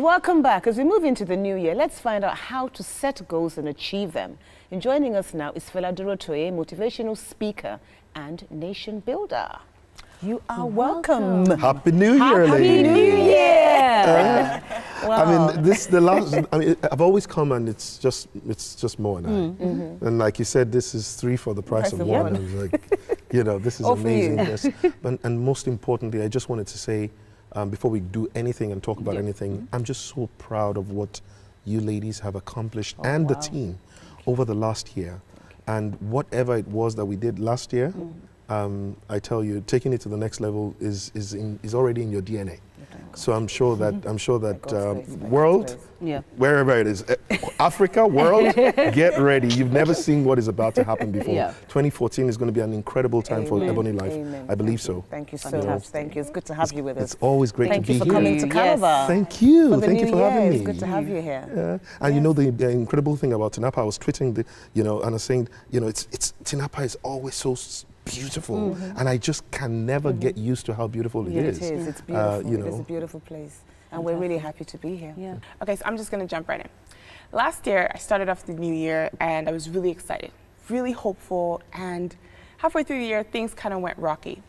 welcome back. As we move into the new year, let's find out how to set goals and achieve them. And joining us now is Fela Durotoye, motivational speaker and nation builder. You are welcome. Happy New Year, Happy New Year! Wow. I mean, I've always come and it's just more and and like you said, this is 3 for the price of 1. And like, you know, this is amazing. Yes. And most importantly, I just wanted to say, before we do anything and talk about anything, I'm just so proud of what you ladies have accomplished and the team over the last year. And whatever it was that we did last year, I tell you, taking it to the next level is already in your DNA. So I'm sure that world, wherever it is, Africa, world, get ready. You've never seen what is about to happen before. 2014 is going to be an incredible time for Ebony Life. I believe so. Thank you so much. Thank you. It's good to have you with us. It's always great to be here. Thank you for coming to Calabar. Thank you. Thank you for having me. It's good to have you here. And you know the incredible thing about Tinapa, I was tweeting and I was saying, it's Tinapa is always so beautiful, and I just can never get used to how beautiful it is. It is. It's beautiful. It's a beautiful place, and we're really happy to be here. Okay, so I'm just going to jump right in. Last year, I started off the new year, and I was really excited, really hopeful, and halfway through the year, things kind of went rocky.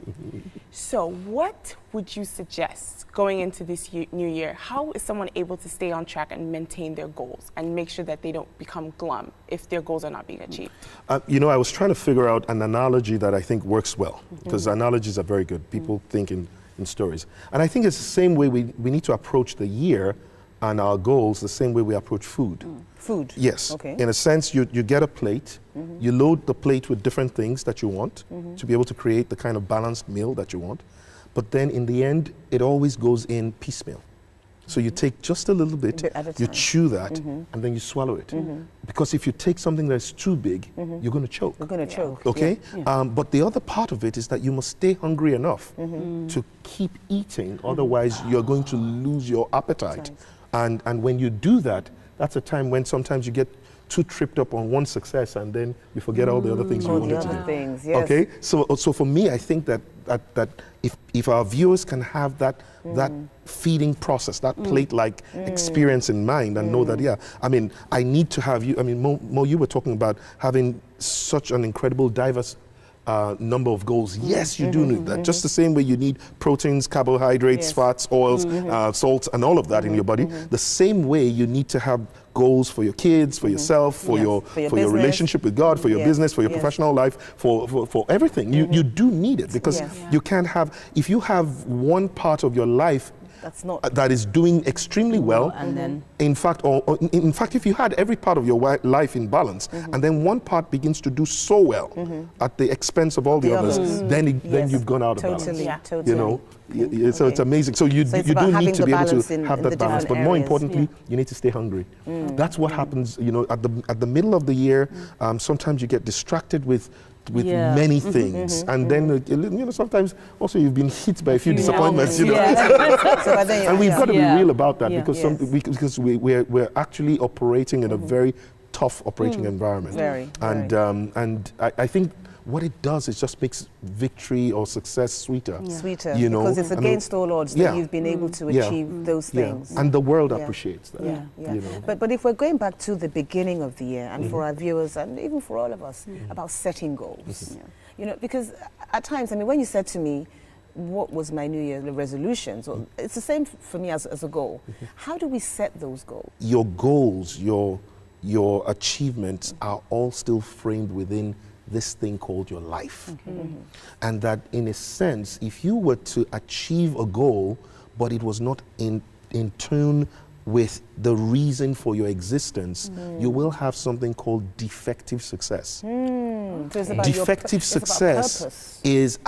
So what would you suggest going into this new year? How is someone able to stay on track and maintain their goals and make sure that they don't become glum if their goals are not being achieved? I was trying to figure out an analogy that I think works well, because analogies are very good. People think in stories. And I think it's the same way we need to approach the year and our goals the same way we approach food. Food? Yes. Okay. In a sense, you get a plate, you load the plate with different things that you want to be able to create the kind of balanced meal that you want. But then in the end, it always goes in piecemeal. So you take just a little bit, you chew that, and then you swallow it. Because if you take something that's too big, you're going to choke. You're going to choke. Okay? But the other part of it is that you must stay hungry enough to keep eating, otherwise you're going to lose your appetite. And when you do that, that's a time when sometimes you get too tripped up on one success and then you forget all the other things you wanted to do. Okay? So for me, I think that if our viewers can have that feeding process, that plate-like experience in mind and know that, I need to have you, Mo, you were talking about having such an incredible, diverse number of goals. Yes, you do need that. Just the same way you need proteins, carbohydrates, fats, oils, salts, and all of that in your body. The same way you need to have goals for your kids, for yourself, for your relationship with God, for your business, for your professional life, for everything. You do need it, because you can't have, if you have one part of your life that is doing extremely well, and then in fact, if you had every part of your life in balance, and then one part begins to do so well at the expense of all the others, then you've gone out of balance. You know, so it's amazing. So you do need to be able to have that balance, but more importantly, you need to stay hungry. That's what happens. You know, at the middle of the year, sometimes you get distracted with many things, and then sometimes also you've been hit by a few disappointments, and we've got to be real about that, because we're actually operating in a very tough operating environment, and I think what it does is just makes victory or success sweeter. Sweeter, you know, because it's against all odds that you've been able to achieve those things. And the world appreciates that. You know? But if we're going back to the beginning of the year, and for our viewers, and even for all of us, about setting goals, you know, because at times, when you said to me, what was my New Year resolutions? Well, it's the same for me as a goal. How do we set those goals? Your goals, your achievements are all still framed within this thing called your life. And that in a sense, if you were to achieve a goal, but it was not in tune with the reason for your existence, you will have something called defective success. So it's about defective success is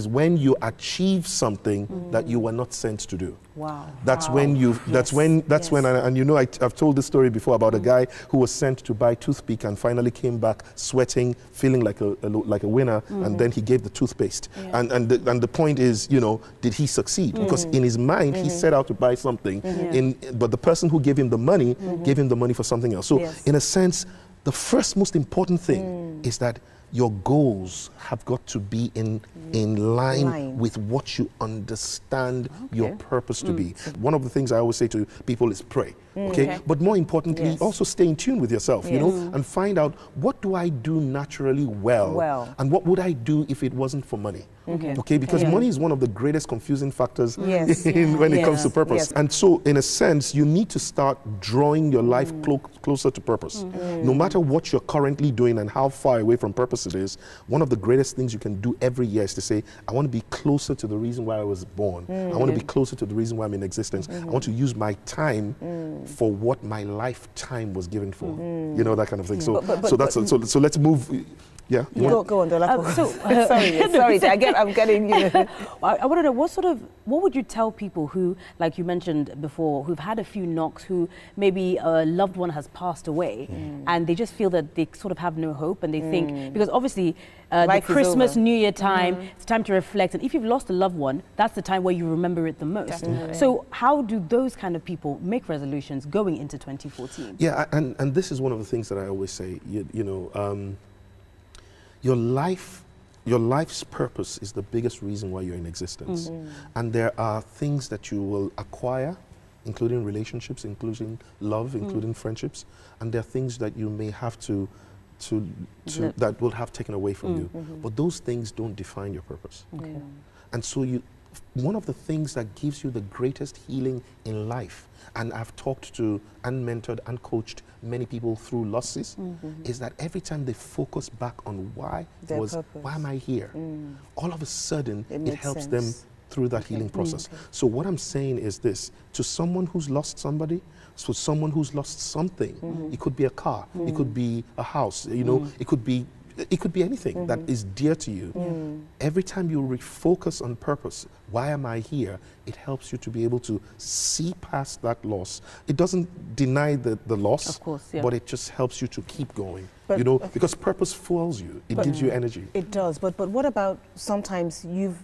when you achieve something that you were not sent to do. Wow. That's when you. That's when. And you know, I've told this story before about a guy who was sent to buy toothpick and finally came back sweating, feeling like a winner, and then he gave the toothpaste. And the point is, you know, did he succeed? Because in his mind he set out to buy something, but the person who gave him the money for something else. So in a sense, the first most important thing is that your goals have got to be in line with what you understand your purpose to be. One of the things I always say to people is pray. Okay? But more importantly, also stay in tune with yourself, you know, and find out, what do I do naturally well, and what would I do if it wasn't for money? Okay, because money is one of the greatest confusing factors when it comes to purpose. And so, in a sense, you need to start drawing your life closer to purpose. No matter what you're currently doing and how far away from purpose it is, one of the greatest things you can do every year is to say, I want to be closer to the reason why I was born. I want to be closer to the reason why I'm in existence. I want to use my time for what my lifetime was given for. You know, that kind of thing. So let's move. Yeah. Go on, sorry, I'm getting you. I want to know, what would you tell people who, like you mentioned before, who've had a few knocks, who maybe a loved one has passed away, and they just feel that they sort of have no hope, and they think, because obviously the Christmas, New Year time, it's time to reflect, and if you've lost a loved one, that's the time where you remember it the most. Definitely. So how do those kind of people make resolutions going into 2014? Yeah, and this is one of the things that I always say, you know, your life's purpose is the biggest reason why you're in existence. And there are things that you will acquire, including relationships, including love, including friendships, and there are things that you may have to that will have taken away from you. But those things don't define your purpose. And so one of the things that gives you the greatest healing in life, and I've talked to and mentored and coached many people through losses, is that every time they focus back on why am I here, all of a sudden it helps them through that healing process. So what I'm saying is this: to someone who's lost somebody, so someone who's lost something, it could be a car, it could be a house, you know, it could be anything that is dear to you. Every time you refocus on purpose, why am I here, it helps you to be able to see past that loss. It doesn't deny the loss, of course, but it just helps you to keep going. But, you know, because purpose fuels you, it gives you energy. It does, but what about sometimes you've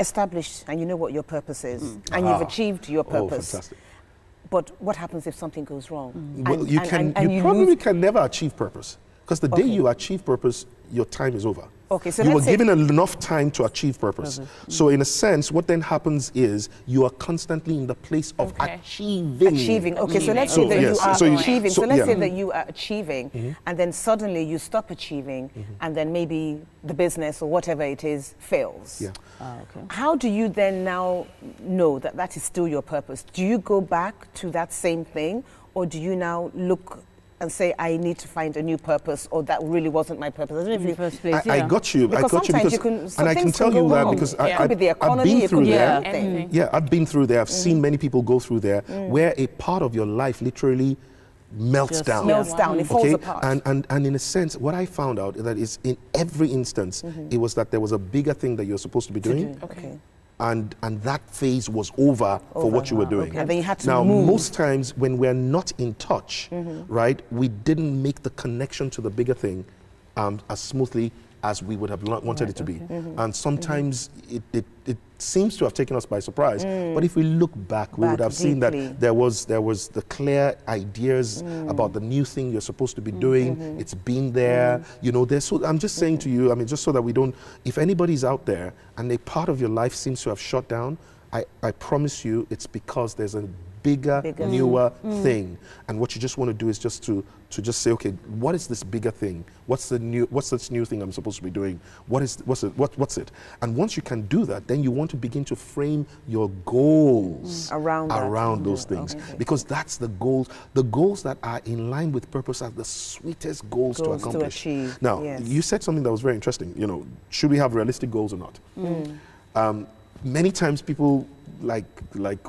established and you know what your purpose is, and you've achieved your purpose. Oh, fantastic. But what happens if something goes wrong? Well, you probably can never achieve purpose. Because the day you achieve purpose, your time is over. Okay, so you were given enough time to achieve purpose. So in a sense, what then happens is you are constantly in the place of achieving. Okay, so let's say that you are achieving. So let's say that you are achieving, and then suddenly you stop achieving, and then maybe the business or whatever it is fails. Yeah. Okay. How do you then now know that that is still your purpose? Do you go back to that same thing, or do you now look and say, I need to find a new purpose, or that really wasn't my purpose? I don't know if you first place. I got you. Because sometimes you can, and I can tell you that because I've been through there. Yeah, I've been through there. I've seen many people go through there where a part of your life literally melts down. It falls apart. And in a sense, what I found out is that is in every instance, it was that there was a bigger thing that you're supposed to be doing. Okay. And that phase was over for what you were doing. Okay. And then you had to now, move. most times when we're not in touch, right, we didn't make the connection to the bigger thing as smoothly as we would have wanted it to be. And sometimes it seems to have taken us by surprise. But if we look back, we would have seen that there was the clear ideas about the new thing you're supposed to be doing. It's been there. You know, so I'm just saying to you, I mean, just so that we don't, if anybody's out there and a part of your life seems to have shut down, I promise you it's because there's a bigger, newer thing. And what you just want to do is just to just say, okay, what is this bigger thing? What's this new thing I'm supposed to be doing? What's it? And once you can do that, then you want to begin to frame your goals around those things. Okay. Because that's the goals. The goals that are in line with purpose are the sweetest goals to accomplish. To achieve. Now, you said something that was very interesting. You know, should we have realistic goals or not? Many times people like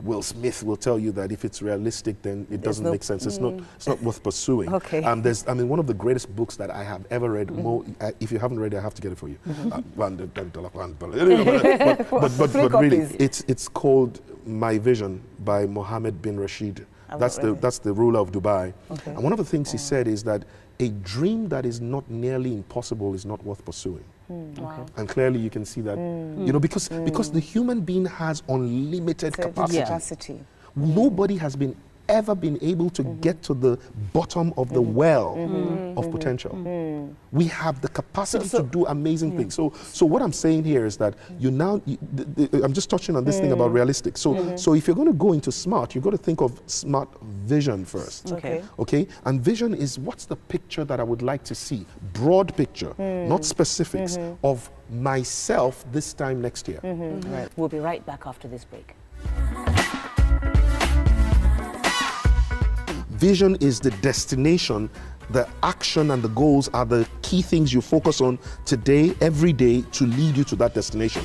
Will Smith will tell you that if it's realistic, then it doesn't make sense. It's not worth pursuing. Okay. One of the greatest books that I have ever read. If you haven't read it, I have to get it for you. But really, it's called My Vision by Mohammed bin Rashid. That's the ruler of Dubai. Okay. And one of the things he said is that a dream that is not nearly impossible is not worth pursuing. Wow. And clearly you can see that, you know, because the human being has unlimited capacity. Nobody has been ever been able to get to the bottom of the well of potential. We have the capacity to do amazing things. So what I'm saying here is that I'm just touching on this thing about realistic. So if you're going to go into smart, you've got to think of smart vision first. Okay? And vision is, what's the picture that I would like to see? Broad picture, not specifics, of myself this time next year. Right. We'll be right back after this break. Vision is the destination. The action and the goals are the key things you focus on today, every day, to lead you to that destination.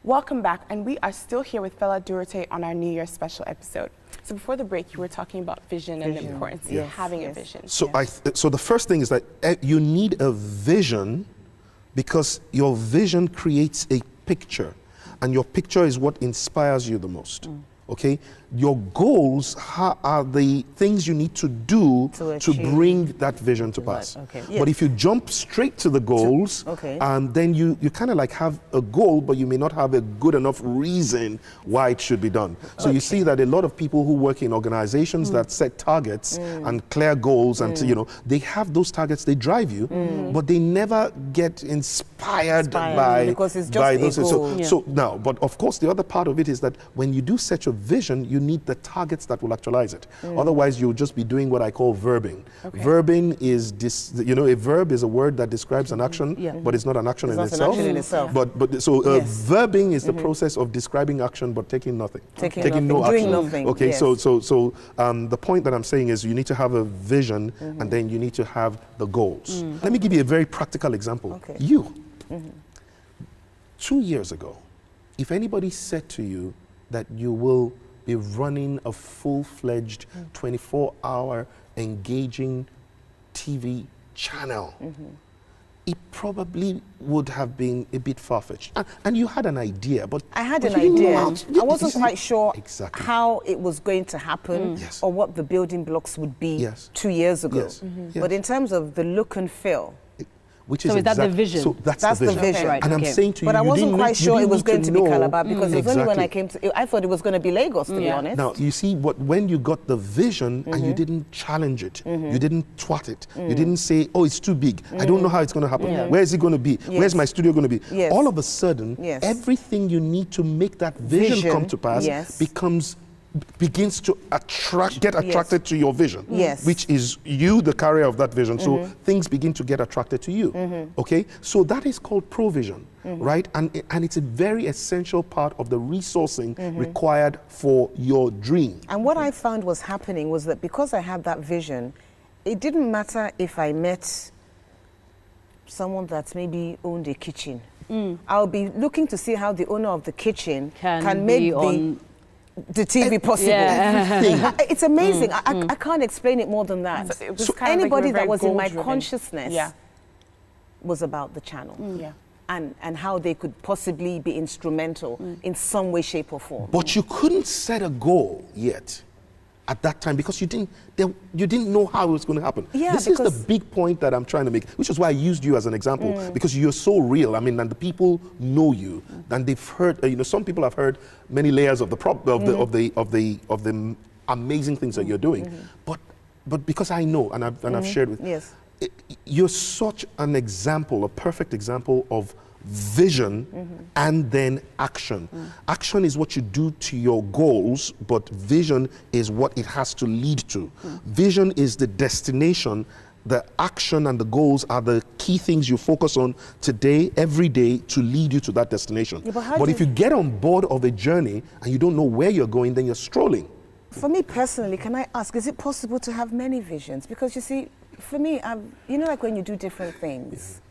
Welcome back, and we are still here with Fela Durotoye on our New Year's special episode. So before the break, you were talking about vision and the importance of having a vision. So so the first thing is that you need a vision, because your vision creates a picture, and your picture is what inspires you the most. Okay, your goals are the things you need to do to bring that vision to pass. But if you jump straight to the goals, then you kind of like have a goal, but you may not have a good enough reason why it should be done. So you see that a lot of people who work in organizations that set targets and clear goals, and they have those targets, they drive you, but they never get inspired by because it's just a goal. So now, but of course, the other part of it is that when you do set your vision, you need the targets that will actualize it. Otherwise, you'll just be doing what I call verbing. Verbing is a verb is a word that describes an action, but it's not an action in itself. Verbing is the process of describing action but taking nothing. Taking no action. Doing nothing. Okay, so the point that I'm saying is you need to have a vision, and then you need to have the goals. Let me give you a very practical example. You, 2 years ago, if anybody said to you that you will be running a full-fledged 24-hour engaging TV channel, it probably would have been a bit far-fetched. And you had an idea, but I had an idea. I wasn't quite sure how it was going to happen or what the building blocks would be 2 years ago. But in terms of the look and feel, is that the vision? So that's the vision. Right. And I'm saying to you, but I wasn't quite sure it was going to be Calabar, because it was only when I came to, I thought it was going to be Lagos, to be honest. Now, you see, when you got the vision and you didn't challenge it, you didn't twat it, you didn't say, oh, it's too big, I don't know how it's going to happen, where is it going to be, where's my studio going to be? All of a sudden, everything you need to make that vision come to pass begins to get attracted to your vision, which is you, the carrier of that vision. So things begin to get attracted to you. Okay, so that is called provision, right? And it's a very essential part of the resourcing required for your dream. And what I found was happening was that because I had that vision, it didn't matter if I met someone that maybe owned a kitchen. I'll be looking to see how the owner of the kitchen can make the TV possible. It's amazing. I can't explain it more than that. So anybody that was in my consciousness was about the channel. And how they could possibly be instrumental in some way, shape or form. But you couldn't set a goal yet at that time because you didn't know how it was going to happen. This is the big point that I'm trying to make, which is why I used you as an example, because you're so real. I mean, and the people know you, and they've heard. Some people have heard many layers of the amazing things that you're doing. But because I know, and I've shared with you're such an example, a perfect example of vision and then action. Action is what you do to your goals, but vision is what it has to lead to. Vision is the destination. The action and the goals are the key things you focus on today, every day, to lead you to that destination. But if you get on board of a journey and you don't know where you're going, then you're strolling. For me personally, can I ask, is it possible to have many visions? Because you see, for me, like when you do different things,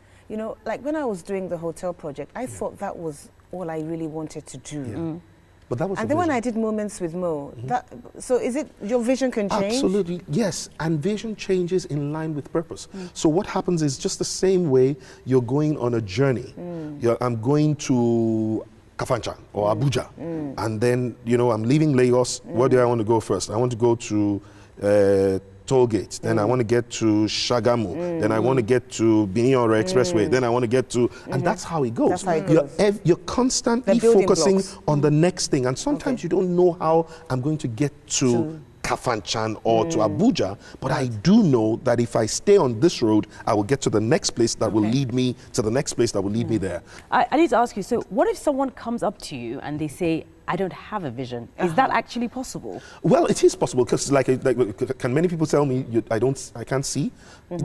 like when I was doing the hotel project, I thought that was all I really wanted to do. But that was and then when I did Moments with Mo, so is it your vision can change? Absolutely, yes. And vision changes in line with purpose. So what happens is just the same way you're going on a journey. I'm going to Kafancha or Abuja, and then I'm leaving Lagos. Where do I want to go first? I want to go to toll gate, then I want to get to Shagamu, then I want to get to Biniore Expressway, then I want to get to, and that's how it goes. That's how it goes. You're constantly focusing on the next thing, and sometimes you don't know how I'm going to get to Kafanchan or to Abuja, but I do know that if I stay on this road, I will get to the next place that will lead me to the next place that will lead me there. I need to ask you, so what if someone comes up to you and they say, I don't have a vision? Is that actually possible? Well, it is possible, because like can many people tell me I can't see?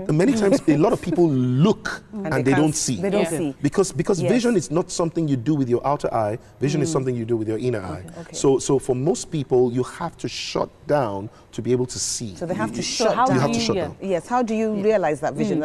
Many times a lot of people look and they don't see. They don't see. Because vision is not something you do with your outer eye. Vision is something you do with your inner eye. Okay. So for most people, you have to shut down to be able to see. So they have to So shut how down. You have to shut down. Yes, how do you realize that vision?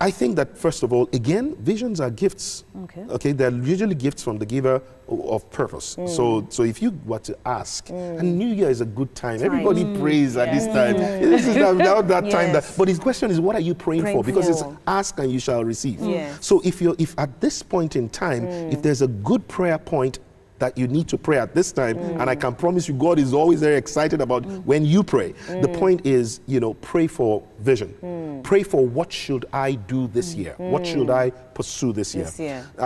I think that, first of all, again, visions are gifts. Okay, they're usually gifts from the giver of purpose. So if you were to ask, and New Year is a good time. Everybody prays at this time. This is now that time. But his question is, what are you praying for? Because it's ask and you shall receive. So if at this point in time, if there's a good prayer point that you need to pray at this time, and I can promise you God is always very excited about when you pray. The point is, pray for vision. Pray for, what should I do this year? What should I pursue this year?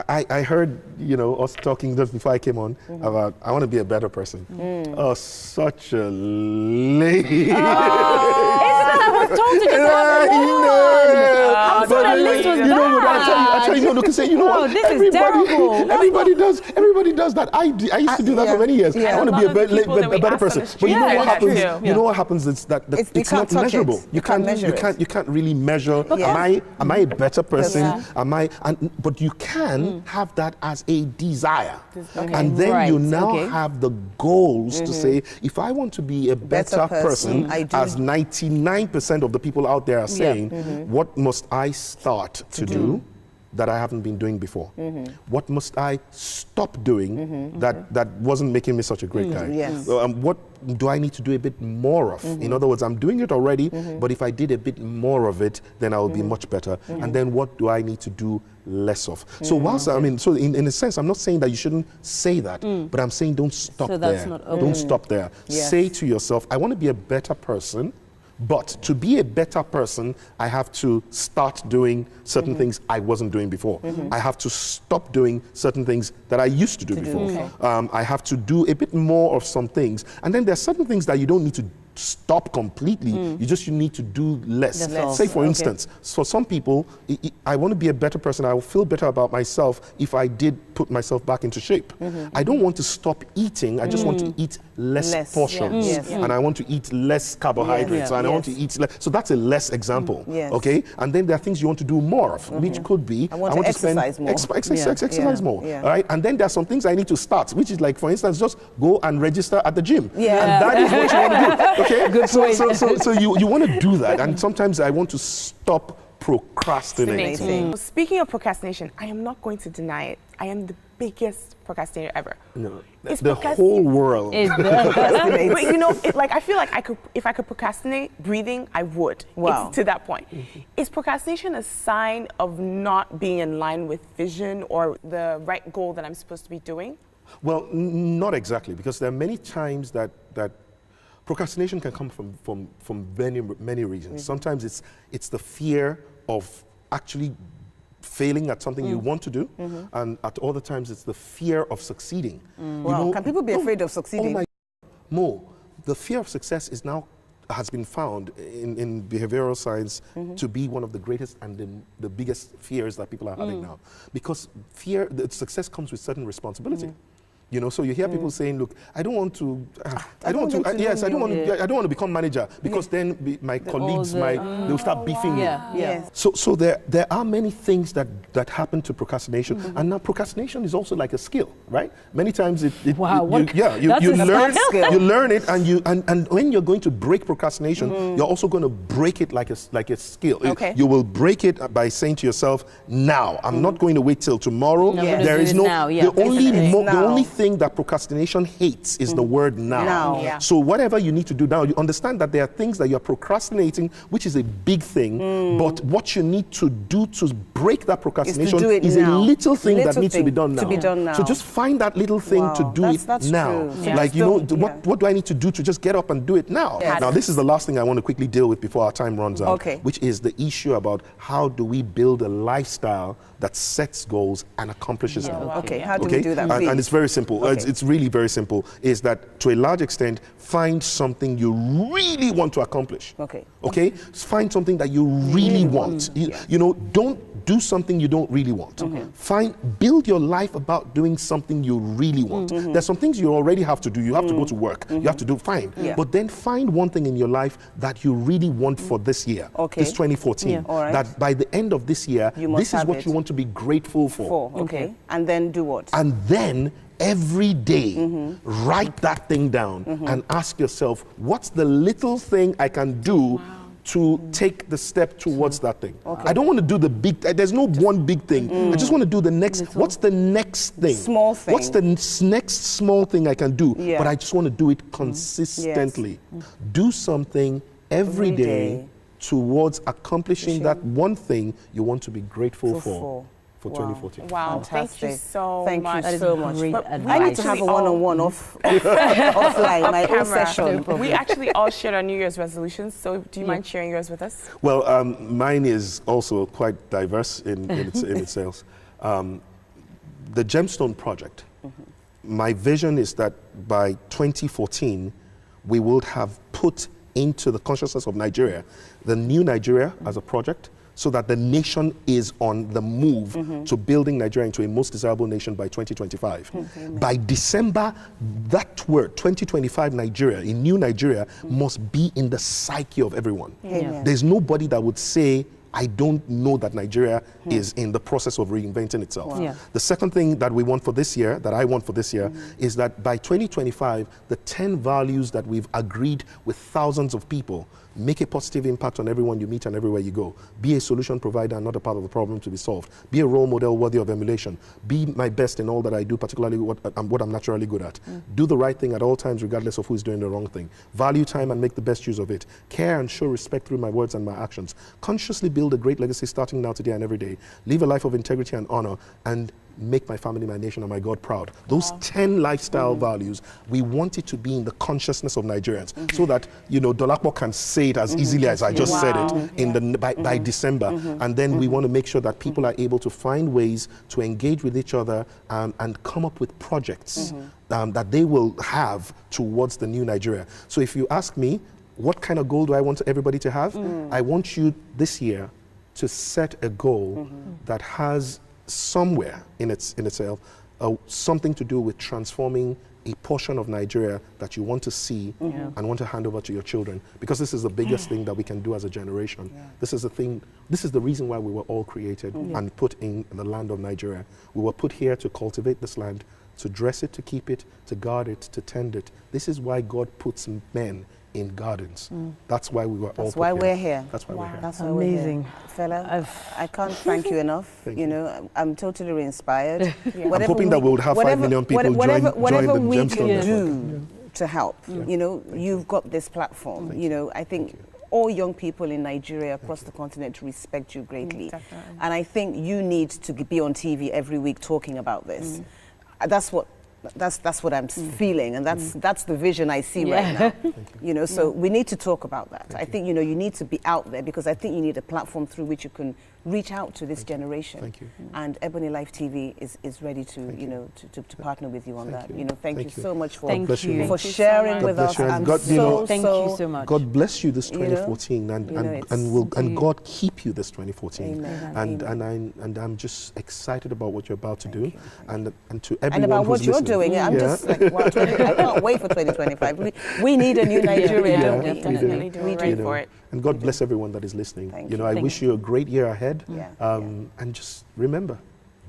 I heard, us talking just before I came on about, I want to be a better person. Oh, such a lady. I was told to just have one. I thought the list was I tell you, say, what? This is terrible. Everybody does that. I used to do that for many years. I want to be a better person. But you know what happens? You know what happens is that it's not measurable. You can't really measure. Am I a better person? But you can have that as a desire, and then you now have the goals to say, if I want to be a better person, as 99% of the people out there are saying, what must I start to do that I haven't been doing before? What must I stop doing that wasn't making me such a great guy? What do I need to do a bit more of? In other words, I'm doing it already, but if I did a bit more of it, then I will be much better. And then what do I need to do less of? So whilst, in a sense, I'm not saying that you shouldn't say that, but I'm saying don't stop there. Don't stop there. Say to yourself, I want to be a better person, but to be a better person, I have to start doing certain things I wasn't doing before. I have to stop doing certain things that I used to do before. I have to do a bit more of some things. And then there are certain things that you don't need to stop completely. You need to do less. Say, for instance, for some people, I want to be a better person. I will feel better about myself if I did put myself back into shape. I don't want to stop eating. I just want to eat less portions. And I want to eat less carbohydrates. And I want to eat less. So that's a less example. Okay? And then there are things you want to do more of, which could be, I want to exercise more. Exercise more. All right? And then there are some things I need to start, which is like, for instance, just go and register at the gym. And that is what you want to do. Okay? Good point. So you want to do that, and sometimes I want to stop procrastinating. Speaking of procrastination, I am not going to deny it. I am the biggest procrastinator ever. No, the whole world. But I feel like if I could procrastinate breathing, I would. Wow. It's to that point. Is procrastination a sign of not being in line with vision or the right goal that I'm supposed to be doing? Well, not exactly, because there are many times that procrastination can come from many reasons. Sometimes it's the fear of actually failing at something you want to do, and at other times it's the fear of succeeding. Wow. Can people be afraid of succeeding? The fear of success has been found in behavioral science to be one of the greatest and the biggest fears that people are having now, because success comes with certain responsibility. So you hear people saying, "Look, I don't want to become manager because then my colleagues they'll start beefing me." So there are many things that happen to procrastination, and now procrastination is also like a skill, right? Many times you learn it, and when you're going to break procrastination, you're also going to break it like a skill. You will break it by saying to yourself, "Now, I'm not going to wait till tomorrow." There is the only thing thing that procrastination hates is the word now. Now. Yeah. So whatever you need to do now, you understand that there are things that you're procrastinating, which is a big thing, but what you need to do to break that procrastination do it is now. a little thing that Little needs to be thing done now. to be done now. So just find that little thing Wow. to do That's it now. true. Yeah. Like, Just you know, don't- what do I need to do to just get up and do it now? Yes. Now, this is the last thing I want to quickly deal with before our time runs out, Okay. which is the issue about how do we build a lifestyle that sets goals and accomplishes them. Okay, how do we do that? And it's very simple. Okay. It's really very simple. Is that to a large extent, find something you really want to accomplish. Okay. Okay? Find something that you really want. You know, don't do something you don't really want. Build your life about doing something you really want. There's some things you already have to do. You have to go to work. You have to do fine. Yeah. But then find one thing in your life that you really want for this year. Okay. This 2014. Yeah. All right. That by the end of this year, You must this is have what it. you want to be grateful for. Okay. And then do what? And then every day, write that thing down and ask yourself, what's the little thing I can do to take the step towards that thing? I don't want to do the big, there's no one big thing. I just want to do the next, what's the next thing? Small thing. What's the next small thing I can do? Yeah. But I just want to do it consistently. Do something every Every day day. towards accomplishing that one thing you want to be grateful for Wow. 2014. Wow, thank you Fantastic. so Thank much. you so much. great But advice. I need to have a one-on-one offline, my own Camera. session. We actually all shared our New Year's resolutions, so do you mind sharing yours with us? Well, mine is also quite diverse in itself. The Gemstone Project, my vision is that by 2014, we would have put into the consciousness of Nigeria the new Nigeria as a project, so that the nation is on the move to building Nigeria into a most desirable nation by 2025. By December, that word, 2025 Nigeria, a new Nigeria, must be in the psyche of everyone. Amen. There's nobody that would say, I don't know that Nigeria is in the process of reinventing itself. Yeah. The second thing that we want for this year, that I want for this year, is that by 2025, the 10 values that we've agreed with thousands of people, make a positive impact on everyone you meet and everywhere you go. Be a solution provider and not a part of the problem to be solved. Be a role model worthy of emulation. Be my best in all that I do, particularly what I'm naturally good at. Do the right thing at all times, regardless of who's doing the wrong thing. Value time and make the best use of it. Care and show respect through my words and my actions. Consciously build a great legacy starting now, today, and every day. Live a life of integrity and honor, and make my family, my nation, and my God proud. Those 10 lifestyle values, we want it to be in the consciousness of Nigerians, so that, you know, Dolapo can say it as easily as I just said it in by December. And then we want to make sure that people are able to find ways to engage with each other and come up with projects that they will have towards the new Nigeria. So if you ask me, what kind of goal do I want everybody to have? I want you this year to set a goal that has somewhere in itself something to do with transforming a portion of Nigeria that you want to see and want to hand over to your children, because this is the biggest thing that we can do as a generation. This is the thing, this is the reason why we were all created and put in the land of Nigeria. We were put here to cultivate this land, to dress it, to keep it, to guard it, to tend it. This is why God puts men in gardens. That's why we were all That's why put we're here. That's why we're here. That's Amazing. Why we're here. Fela, I can't thank you enough. Thank you you. know, I'm totally inspired. I'm hoping that we'll have 5 million people join whatever the we Gemstone can Network. do to help. You know, you've got this platform. You know, I think all young people in Nigeria across the continent respect you greatly. Definitely. And I think you need to be on TV every week talking about this. That's what I'm feeling, and that's the vision I see right now. You know, so we need to talk about that. I think, you know, you need to be out there, because I think you need a platform through which you can reach out to this generation. Thank you. And Ebony Life TV is ready to, you know, to partner with you on that. you. You know, thank you so much for Thank you. for Thank you so sharing much. with God us. bless you, and I'm God, you know, Thank you so much. God bless you this You know, 2014, and God keep you this 2014. Amen. And I'm just excited about what you're about to do, and to And everyone about what who's you're listening. doing. I'm just like, wow, I can't wait for 2025. We need a new Nigeria, don't we? Definitely do. We're ready You know, for it. And God bless everyone that is listening. Thank You know, you. I wish you a great year ahead. Yeah, And just remember,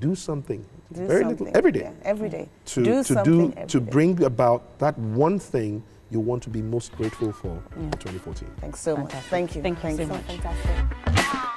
do something. Do Very something. little every day. Yeah, every day. To something every to day. bring about that one thing you want to be most grateful for in 2014. Thanks so much. Fantastic. Thank you. Thank you so you. much. Fantastic.